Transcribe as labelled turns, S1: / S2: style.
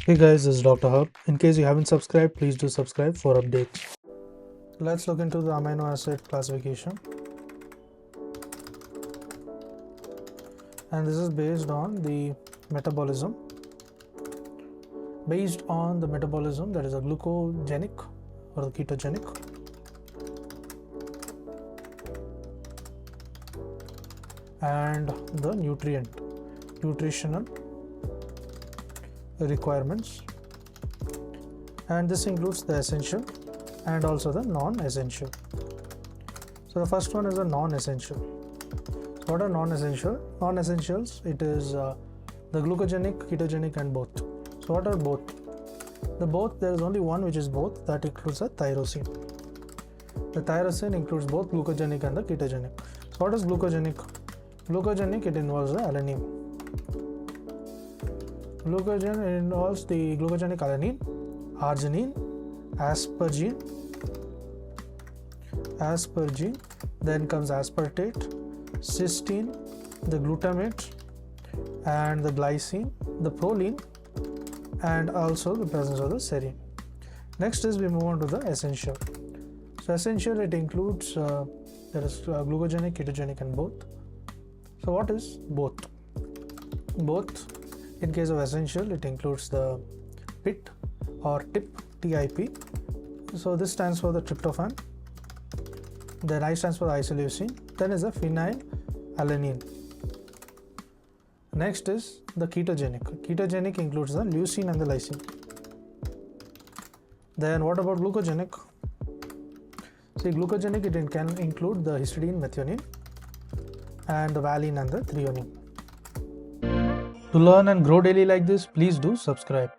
S1: Hey guys, this is Dr. Hub. In case you haven't subscribed, please do subscribe for updates. Let's look into the amino acid classification. And this is based on the metabolism. Based on the metabolism, that is a glucogenic or the ketogenic. And the nutritional requirements, and this includes the essential and also the non-essential. So the first one is a non-essential. So what are non-essential? Non-essentials, it is the glucogenic, ketogenic and both. So what are both? There is only one which is both, that includes the tyrosine. The tyrosine includes both glucogenic and the ketogenic. So what is glucogenic? Glucogenic, it involves the alanine. Glucogen involves the glucogenic alanine, arginine, aspargine, then comes aspartate, cysteine, the glutamate, and the glycine, the proline, and also the presence of the serine. Next is we move on to the essential. So essential, it includes there is glucogenic, ketogenic and both. So what is both? Both, in case of essential, it includes the PIT or TIP. So this stands for the tryptophan. Then I stands for the isoleucine. Then is the phenylalanine. Next is the ketogenic. Ketogenic includes the leucine and the lysine. Then what about glucogenic? See, glucogenic, it can include the histidine, methionine, and the valine and the threonine. To learn and grow daily like this, please do subscribe.